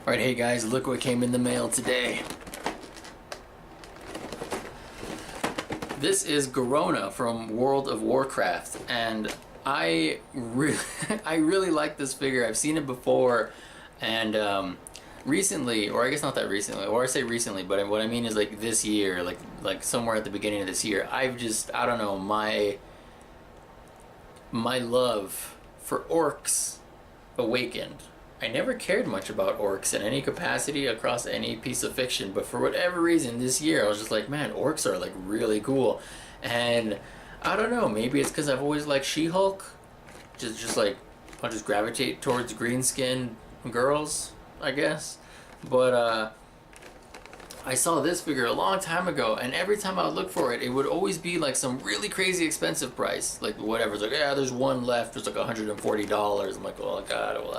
Alright, hey guys, look what came in the mail today. This is Garona from World of Warcraft, and I really, I really like this figure. I've seen it before, and recently, or I guess not that recently, or I say recently, but what I mean is like this year, like somewhere at the beginning of this year, I don't know, my love for orcs awakened. I never cared much about orcs in any capacity across any piece of fiction, but for whatever reason this year I was just like, man, orcs are like really cool. And I don't know, maybe it's because I've always liked She-Hulk. Just like, I'll just gravitate towards green-skinned girls, I guess. But I saw this figure a long time ago, and every time I would look for it, it would always be like some really crazy expensive price. Like whatever, it's like, yeah, there's one left, it's like $140. I'm like, oh god, well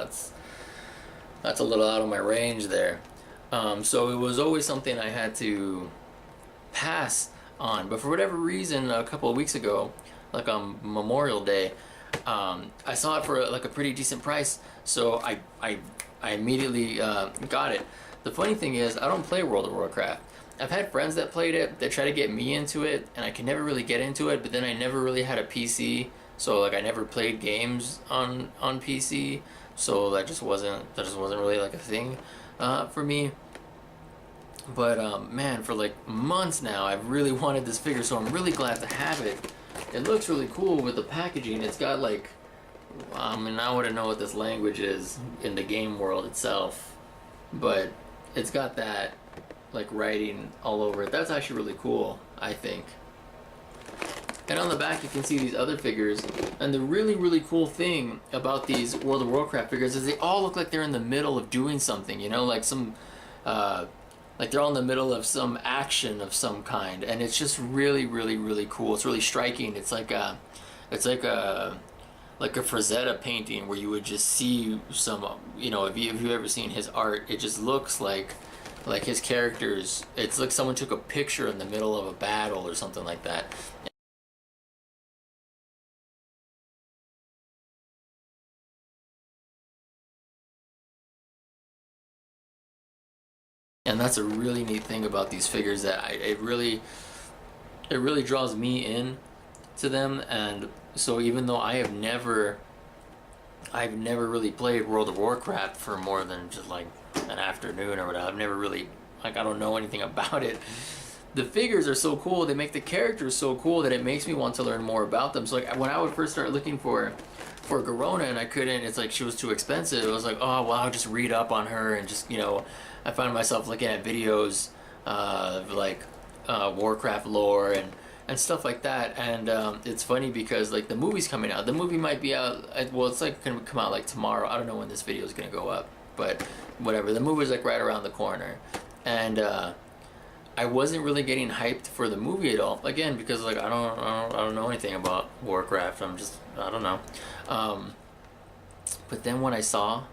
that's a little out of my range there. So it was always something I had to pass on. But for whatever reason, a couple of weeks ago, like on Memorial Day, I saw it for like a pretty decent price. So I immediately got it. The funny thing is, I don't play World of Warcraft. I've had friends that played it, that try to get me into it, and I can never really get into it, but then I never really had a PC, so like I never played games on PC, so that just wasn't really like a thing for me. But man, for like months now, I've really wanted this figure, so I'm really glad to have it. It looks really cool with the packaging. It's got like, I mean, I wouldn't know what this language is in the game world itself, but it's got that like writing all over it. That's actually really cool, I think. And on the back you can see these other figures, and the really, really cool thing about these World of Warcraft figures is they all look like they're in the middle of doing something, you know, like some like they're all in the middle of some action of some kind, and it's just really, really, really cool. It's really striking. It's like a Frazetta painting where you would just see some, you know, if you've ever seen his art, it just looks like his characters, it's like someone took a picture in the middle of a battle or something like that. And that's a really neat thing about these figures, that it really draws me in to them. And so even though I've never really played World of Warcraft for more than just like an afternoon or whatever, I've never really, like, I don't know anything about it. The figures are so cool, they make the characters so cool that it makes me want to learn more about them. So like when I would first start looking for Garona and I couldn't, it's like she was too expensive. I was like, oh well, I'll just read up on her, and just, you know, I found myself looking at videos like Warcraft lore and stuff like that. And it's funny because like the movie's coming out. The movie might be out, well, it's like gonna come out like tomorrow. I don't know when this video is gonna go up, but whatever. The movie's like right around the corner, and I wasn't really getting hyped for the movie at all. Again, because like I don't know anything about Warcraft. I don't know. But then when I saw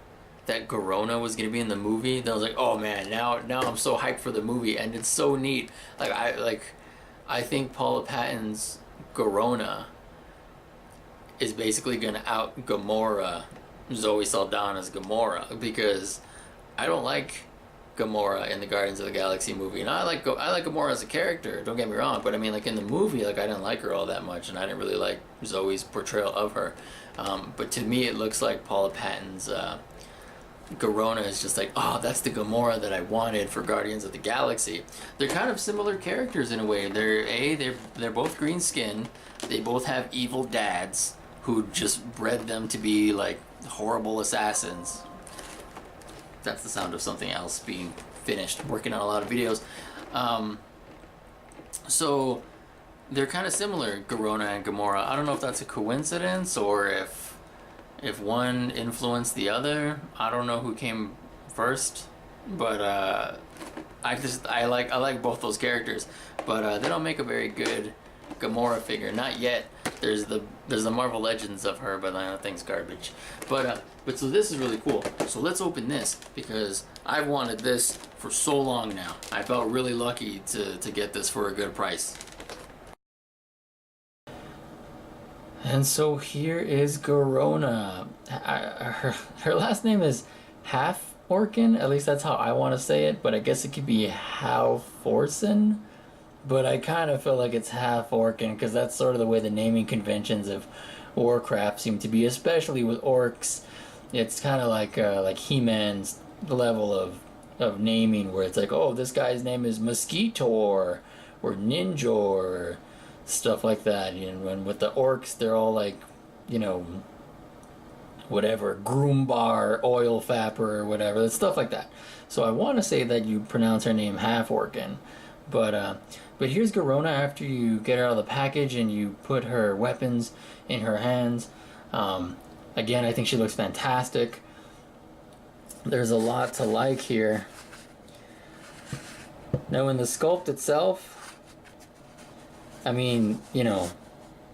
that Garona was gonna be in the movie, then I was like, oh man, now I'm so hyped for the movie, and it's so neat. I think Paula Patton's Garona is basically gonna out Gamora Zoe Saldana's Gamora, because I don't like Gamora in the Guardians of the Galaxy movie, and I like Gamora as a character. Don't get me wrong, but I mean, like in the movie, like I didn't like her all that much, and I didn't really like Zoe's portrayal of her. But to me, it looks like Paula Patton's Garona is just like, oh, that's the Gamora that I wanted for Guardians of the Galaxy. They're kind of similar characters in a way. They're both green skinned. They both have evil dads who just bred them to be like horrible assassins. That's the sound of something else being finished. I'm working on a lot of videos. So they're kind of similar, Garona and Gamora. I don't know if that's a coincidence or if one influenced the other. I don't know who came first, but I like both those characters, but they don't make a very good Gamora figure, not yet. There's the Marvel Legends of her, but that thing's garbage. But so this is really cool. So let's open this, because I've wanted this for so long now. I felt really lucky to get this for a good price. And so here is Garona. Her last name is Orcan. At least that's how I want to say it. But I guess it could be Halforsen. But I kind of feel like it's half Orcan because that's sort of the way the naming conventions of Warcraft seem to be, especially with orcs. It's kind of like He-Man's level of naming, where it's like, oh, this guy's name is Mosquitor or Ninja or stuff like that. You know, and with the orcs, they're all like, you know, whatever, Groombar, Oil Fapper, or whatever, stuff like that. So I want to say that you pronounce her name half Orcan, but here's Garona after you get her out of the package and you put her weapons in her hands. Again, I think she looks fantastic. There's a lot to like here. Now in the sculpt itself, I mean, you know,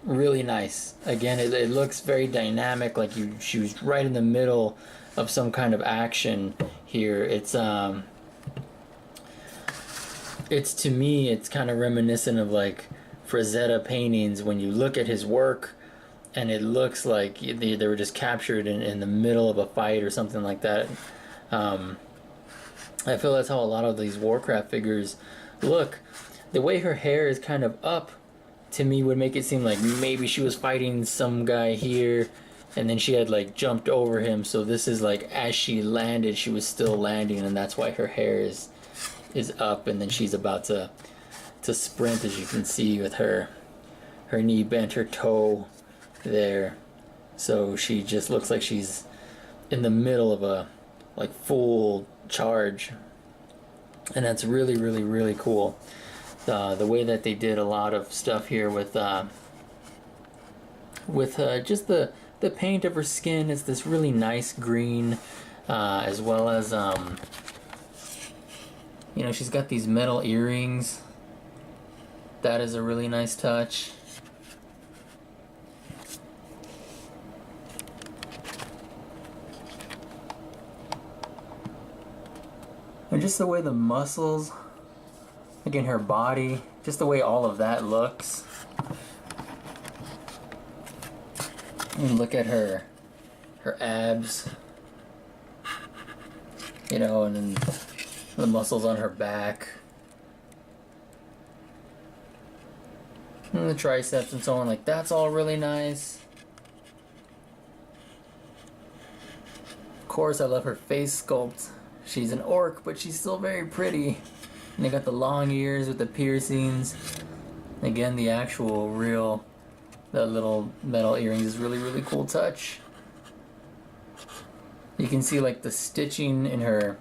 really nice. Again, it looks very dynamic, like she was right in the middle of some kind of action here. It's to me, it's kind of reminiscent of like Frazetta paintings when you look at his work and it looks like they were just captured in the middle of a fight or something like that. I feel that's how a lot of these Warcraft figures look. The way her hair is kind of up, to me, would make it seem like maybe she was fighting some guy here and then she had like jumped over him, so this is like as she landed she was still landing, and that's why her hair is up, and then she's about to sprint, as you can see, with her knee bent, her toe there. So she just looks like she's in the middle of a like full charge, and that's really, really, really cool. The way that they did a lot of stuff here with just the paint of her skin is this really nice green, as well as you know, she's got these metal earrings. That is a really nice touch. And just the way the muscles, again, her body, just the way all of that looks. And look at her abs, you know, and then the muscles on her back, and the triceps and so on. Like, that's all really nice. Of course, I love her face sculpt. She's an orc, but she's still very pretty. And they got the long ears with the piercings. Again, the actual real, the little metal earrings is really, really cool touch. You can see like the stitching in her,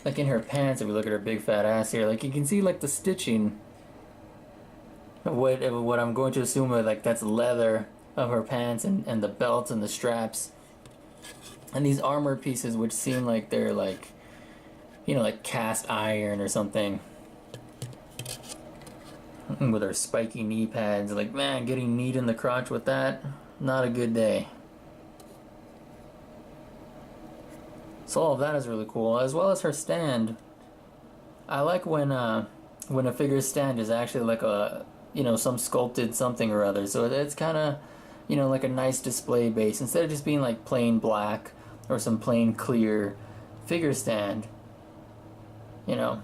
like in her pants. If we look at her big fat ass here, like you can see like the stitching of what I'm going to assume like that's leather of her pants, and the belts and the straps. And these armor pieces, which seem like they're like, you know, like cast iron or something. With her spiky knee pads, like, man, getting kneed in the crotch with that, not a good day. So all of that is really cool, as well as her stand. I like when a figure's stand is actually like a, you know, some sculpted something or other. So it's kind of, you know, like a nice display base, instead of just being like plain black or some plain clear figure stand, you know.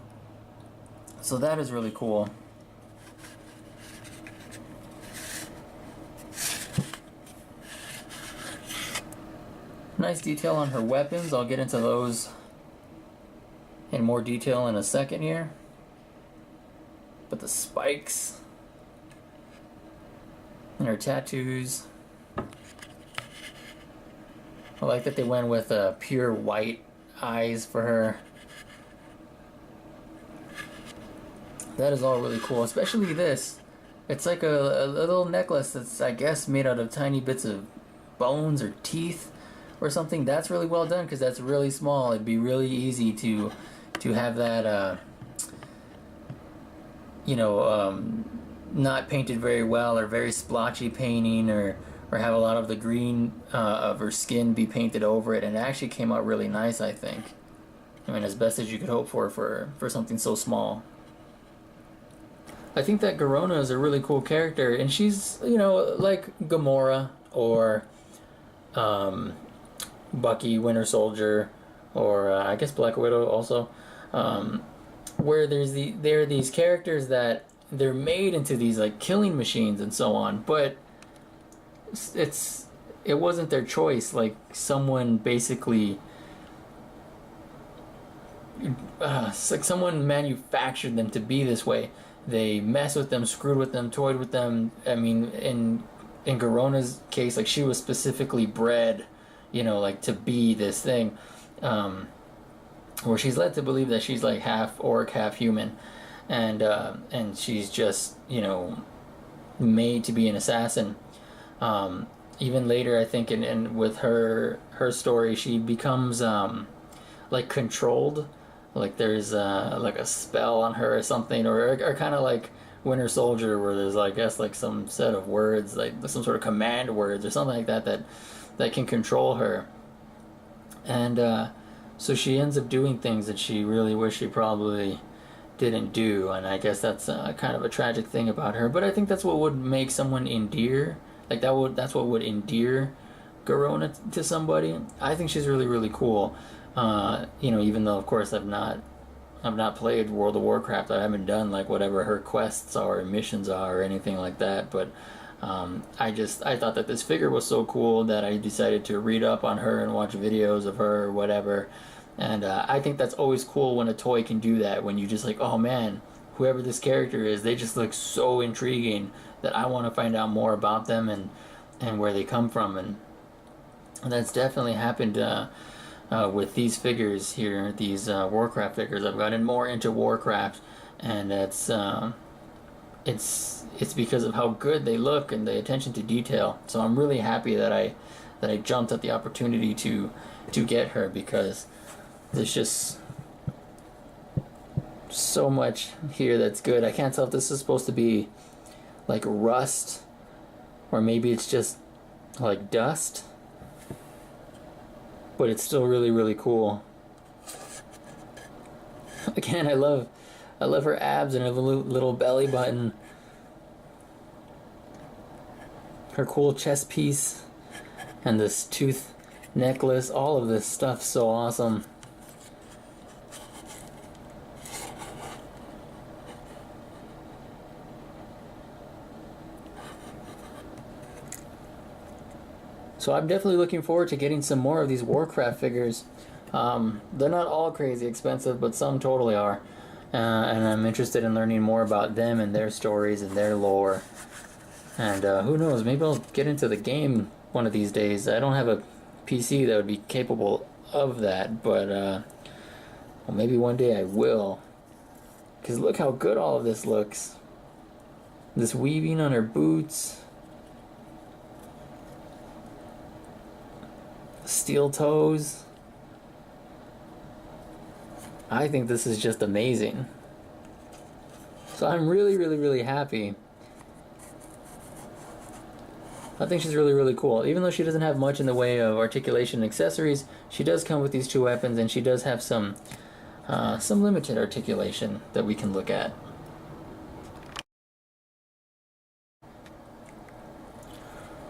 So that is really cool. Nice detail on her weapons. I'll get into those in more detail in a second here. But the spikes and her tattoos. I like that they went with pure white eyes for her. That is all really cool, especially this. It's like a little necklace that's, I guess, made out of tiny bits of bones or teeth or something. That's really well done because that's really small. It'd be really easy to have that, you know, not painted very well, or very splotchy painting, or have a lot of the green of her skin be painted over it, and it actually came out really nice, I think. I mean, as best as you could hope for something so small. I think that Garona is a really cool character, and she's, you know, like Gamora or Bucky, Winter Soldier, or I guess Black Widow also, where there are these characters that they're made into these like killing machines and so on, but it's it wasn't their choice. Like someone basically, it's like someone manufactured them to be this way. They messed with them, screwed with them, toyed with them. I mean, in Garona's case, like she was specifically bred, you know, like to be this thing, where she's led to believe that she's like half orc, half human, and she's just, you know, made to be an assassin. Even later, I think, in with her story, she becomes like controlled. Like there's like a spell on her or something, or kind of like Winter Soldier, where there's, I guess, like some set of words, like some sort of command words or something like that can control her. And so she ends up doing things that she really wished she probably didn't do, and I guess that's kind of a tragic thing about her. But I think that's what would make someone endear, like that's what would endear Garona to somebody. I think she's really, really cool. You know, even though of course I've not played World of Warcraft, I haven't done like whatever her quests are, or missions are, or anything like that. But I thought that this figure was so cool that I decided to read up on her and watch videos of her or whatever. And I think that's always cool when a toy can do that. When you just like, oh man, whoever this character is, they just look so intriguing that I want to find out more about them and where they come from. And that's definitely happened with these figures here, these Warcraft figures. I've gotten more into Warcraft, and it's because of how good they look and the attention to detail. So I'm really happy that I jumped at the opportunity to get her, because there's just so much here that's good. I can't tell if this is supposed to be like rust, or maybe it's just like dust, but it's still really, really cool. Again, I love her abs and her little belly button, her cool chest piece, and this tooth necklace. All of this stuff so awesome. So I'm definitely looking forward to getting some more of these Warcraft figures. They're not all crazy expensive, but some totally are. And I'm interested in learning more about them and their stories and their lore. And who knows, maybe I'll get into the game one of these days. I don't have a PC that would be capable of that, but well, maybe one day I will. Because look how good all of this looks. This weaving on her boots. Steel toes. I think this is just amazing. So I'm really, really, really happy. I think she's really, really cool. Even though she doesn't have much in the way of articulation accessories, she does come with these two weapons, and she does have some limited articulation that we can look at.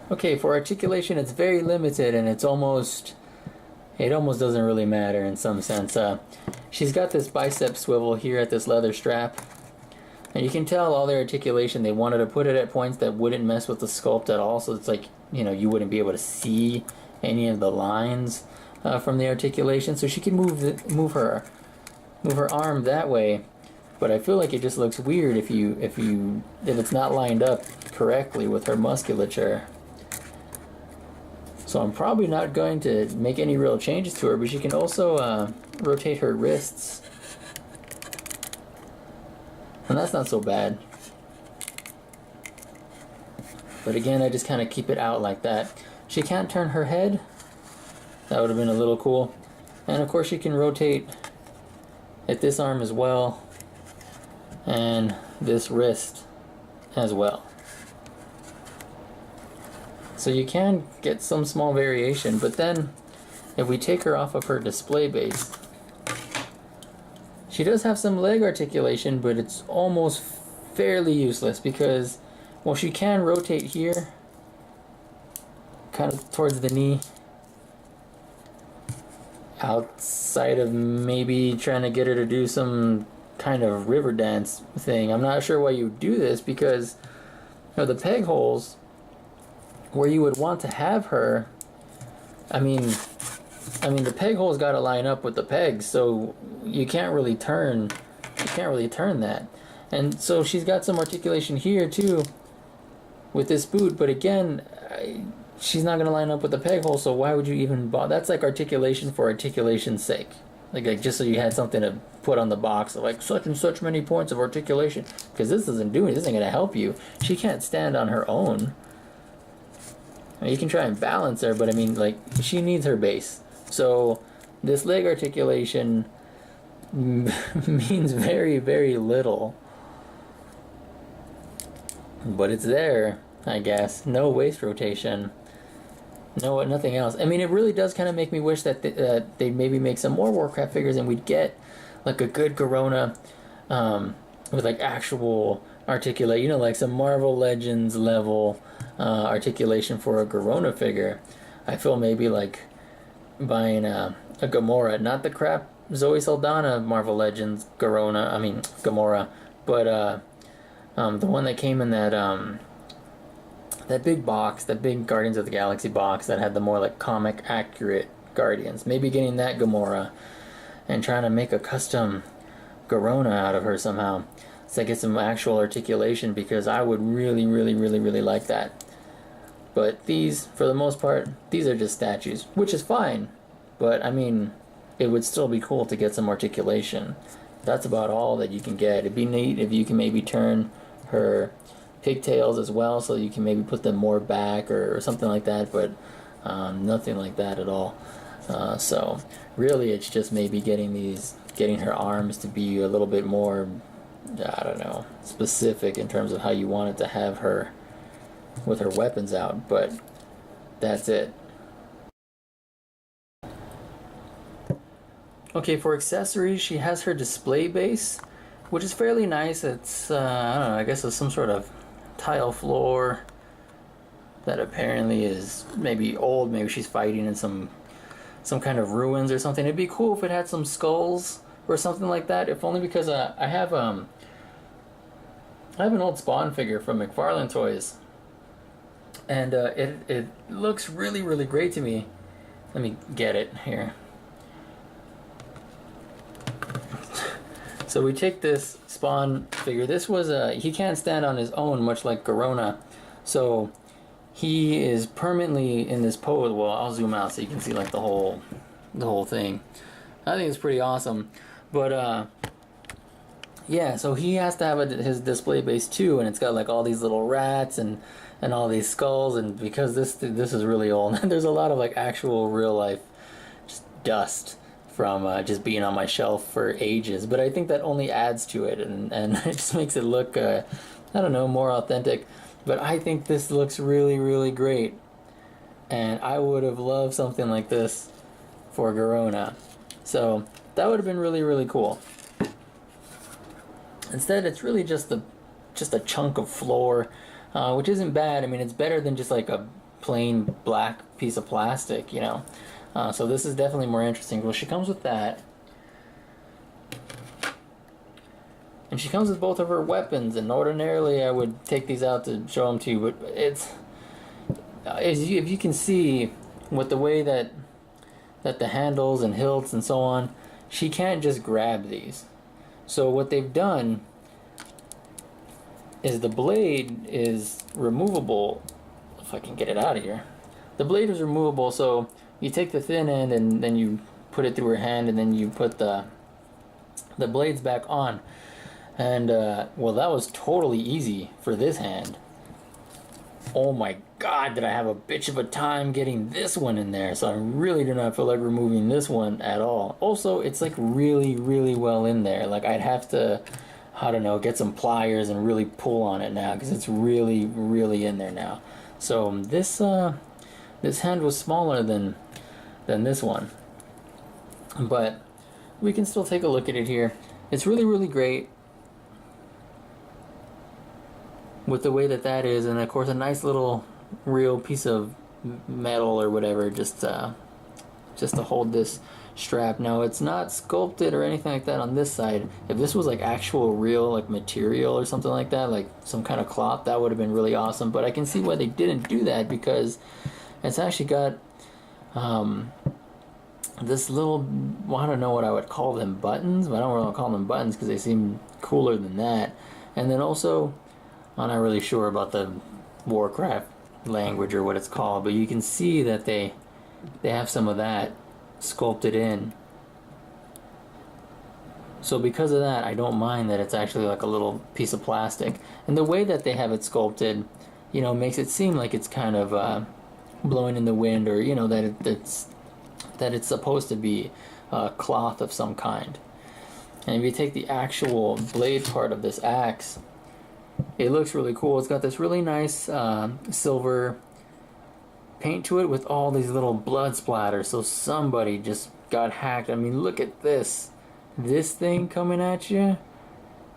Okay, for articulation, it's very limited, and it almost doesn't really matter in some sense. She's got this bicep swivel here at this leather strap, and you can tell all their articulation, they wanted to put it at points that wouldn't mess with the sculpt at all, so it's like, you know, you wouldn't be able to see any of the lines from the articulation. So she can move her arm that way, but I feel like it just looks weird if it's not lined up correctly with her musculature. So I'm probably not going to make any real changes to her, but she can also rotate her wrists. And that's not so bad. But again, I just kind of keep it out like that. She can't turn her head. That would have been a little cool. And of course she can rotate at this arm as well, and this wrist as well. So you can get some small variation, but then if we take her off of her display base, she does have some leg articulation, but it's almost fairly useless because, well, she can rotate here, kind of towards the knee, outside of maybe trying to get her to do some kind of river dance thing. I'm not sure why you would do this, because the peg holes where you would want to have her, I mean the peg holes got to line up with the pegs, so you can't really turn that. And so she's got some articulation here too with this boot, but again, she's not going to line up with the peg hole, so why would you even bother? That's like articulation for articulation's sake. Like just so you had something to put on the box of like such and such many points of articulation, because this isn't doing it. This isn't going to help you. She can't stand on her own. I mean, you can try and balance her, but I mean, like, she needs her base. So this leg articulation means very, very little, but it's there, I guess. No waist rotation. No, nothing else. I mean, it really does kind of make me wish that they'd maybe make some more Warcraft figures and we'd get like a good Garona with like actual articulate, like some Marvel Legends level articulation for a Garona figure. I feel maybe like buying a Gamora, not the crap Zoe Saldana Marvel Legends Gamora, but the one that came in that big box, that big Guardians of the Galaxy box that had the more like comic accurate Guardians. Maybe getting that Gamora and trying to make a custom Garona out of her somehow, so I get some actual articulation, because I would really, really, really, really like that. But these, for the most part, these are just statues, which is fine. But I mean, it would still be cool to get some articulation. That's about all that you can get. It'd be neat if you can maybe turn her pigtails as well, so you can maybe put them more back or something like that, but nothing like that at all. So really it's just maybe getting her arms to be a little bit more, I don't know, specific in terms of how you wanted to have her with her weapons out, but that's it. Okay, for accessories, she has her display base, which is fairly nice. It's, I don't know, I guess it's some sort of tile floor that apparently is maybe old. Maybe she's fighting in some kind of ruins or something. It'd be cool if it had some skulls or something like that, if only because I have an old Spawn figure from McFarlane Toys, and it looks really, really great to me. Let me get it here. So we take this Spawn figure. This was he can't stand on his own, much like Garona. So he is permanently in this pose. Well, I'll zoom out so you can see like the whole thing. I think it's pretty awesome. But yeah, so he has to have his display base too, and it's got like all these little rats and all these skulls, and because this is really old, there's a lot of like actual real life just dust from just being on my shelf for ages. But I think that only adds to it, and it just makes it look, I don't know, more authentic. But I think this looks really, really great, and I would have loved something like this for Garona. So that would have been really, really cool. Instead, it's really just a chunk of floor, which isn't bad. I mean, it's better than just like a plain black piece of plastic, so this is definitely more interesting. Well, she comes with that. And she comes with both of her weapons, and ordinarily I would take these out to show them to you, but it's... if you can see, with the way that the handles and hilts and so on, she can't just grab these. So what they've done is the blade is removable. If I can get it out of here. The blade is removable, so you take the thin end and then you put it through her hand, and then you put the blades back on. And well, that was totally easy for this hand. Oh my god, did I have a bitch of a time getting this one in there. So I really do not feel like removing this one at all. Also, it's like really, really well in there. Like I'd have to, I don't know, get some pliers and really pull on it now, because it's really, really in there now. So this hand was smaller than this one, but we can still take a look at it here. It's really, really great with the way that is, and of course a nice little real piece of metal or whatever just just to hold this strap. Now it's not sculpted or anything like that on this side. If this was like actual real like material or something like that, like some kind of cloth, that would have been really awesome. But I can see why they didn't do that, because it's actually got this little, well, I don't know what I would call them, buttons, but I don't really call them buttons because they seem cooler than that. And then also, I'm not really sure about the Warcraft language or what it's called, but you can see that they have some of that sculpted in. So because of that, I don't mind that it's actually like a little piece of plastic. And the way that they have it sculpted, you know, makes it seem like it's kind of blowing in the wind, or, you know, that it's supposed to be cloth of some kind. And if you take the actual blade part of this axe, it looks really cool. It's got this really nice silver paint to it with all these little blood splatters. So somebody just got hacked. I mean, look at this. This thing coming at you.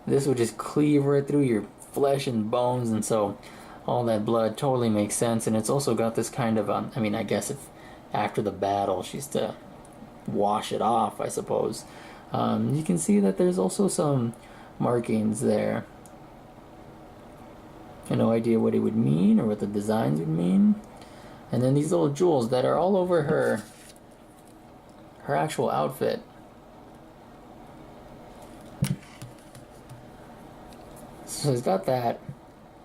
This would just cleave right through your flesh and bones. And so all that blood totally makes sense. And it's also got this kind of, I mean, I guess if after the battle she's to wash it off, I suppose. You can see that there's also some markings there. I have no idea what it would mean or what the designs would mean. And then these little jewels that are all over her actual outfit. So it's got that.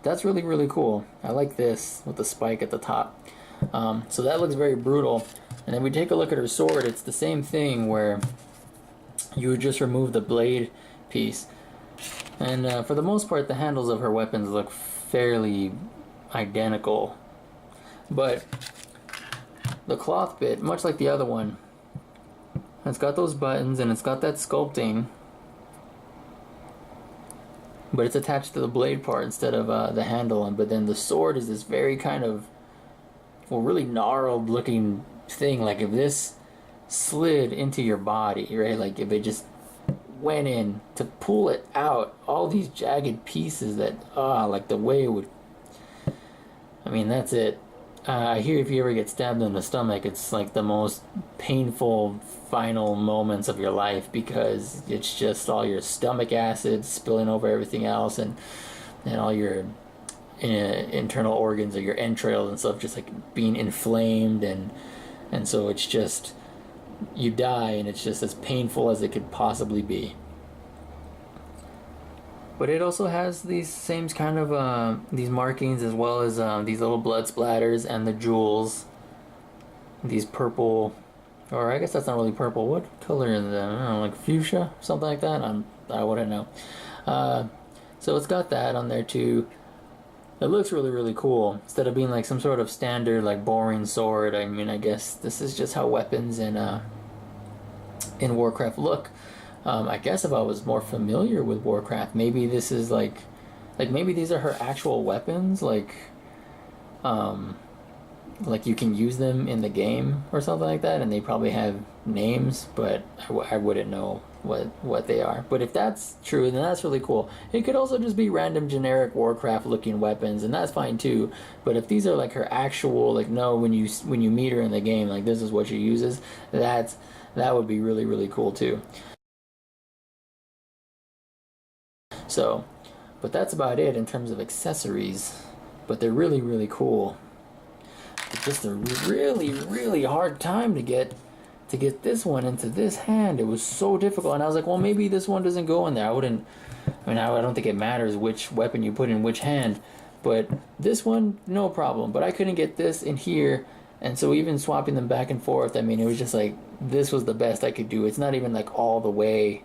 That's really, really cool. I like this with the spike at the top. So that looks very brutal. And then we take a look at her sword. It's the same thing where you would just remove the blade piece. And for the most part, the handles of her weapons look fairly identical. But the cloth bit, much like the other one, it's got those buttons and it's got that sculpting. But it's attached to the blade part instead of the handle. But then the sword is this very kind of, well, really gnarled looking thing. Like if this slid into your body, right? Like if it just went in to pull it out, all these jagged pieces that, like the way it would, I mean, that's it. I hear if you ever get stabbed in the stomach, it's like the most painful final moments of your life, because it's just all your stomach acid spilling over everything else, and all your internal organs or your entrails and stuff just like being inflamed, and so it's just, you die, and it's just as painful as it could possibly be. But it also has these same kind of these markings, as well as these little blood splatters and the jewels. These purple, or I guess that's not really purple. What color is that? I don't know, like fuchsia, something like that. I wouldn't know. So it's got that on there too. It looks really, really cool. Instead of being like some sort of standard, like boring sword. I mean, I guess this is just how weapons in Warcraft look. I guess if I was more familiar with Warcraft, maybe this is like maybe these are her actual weapons, like you can use them in the game or something like that, and they probably have names, but I wouldn't know what they are. But if that's true, then that's really cool. It could also just be random generic Warcraft looking weapons, and that's fine too. But if these are like her actual, like, no, when you meet her in the game, like this is what she uses, that would be really, really cool too. So, but that's about it in terms of accessories. But they're really, really cool. It's just a really, really hard time to get this one into this hand. It was so difficult, and I was like, well, maybe this one doesn't go in there. I don't think it matters which weapon you put in which hand, but this one, no problem. But I couldn't get this in here, and so even swapping them back and forth, I mean, it was just like, this was the best I could do. It's not even like all the way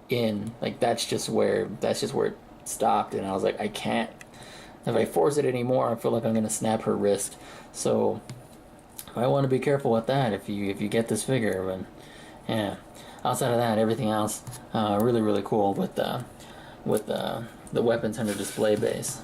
in, like that's just where it stopped, and I was like, I can't, if I force it anymore, I feel like I'm gonna snap her wrist. So I want to be careful with that if you get this figure. But yeah, outside of that, everything else really, really cool with the weapons under display base.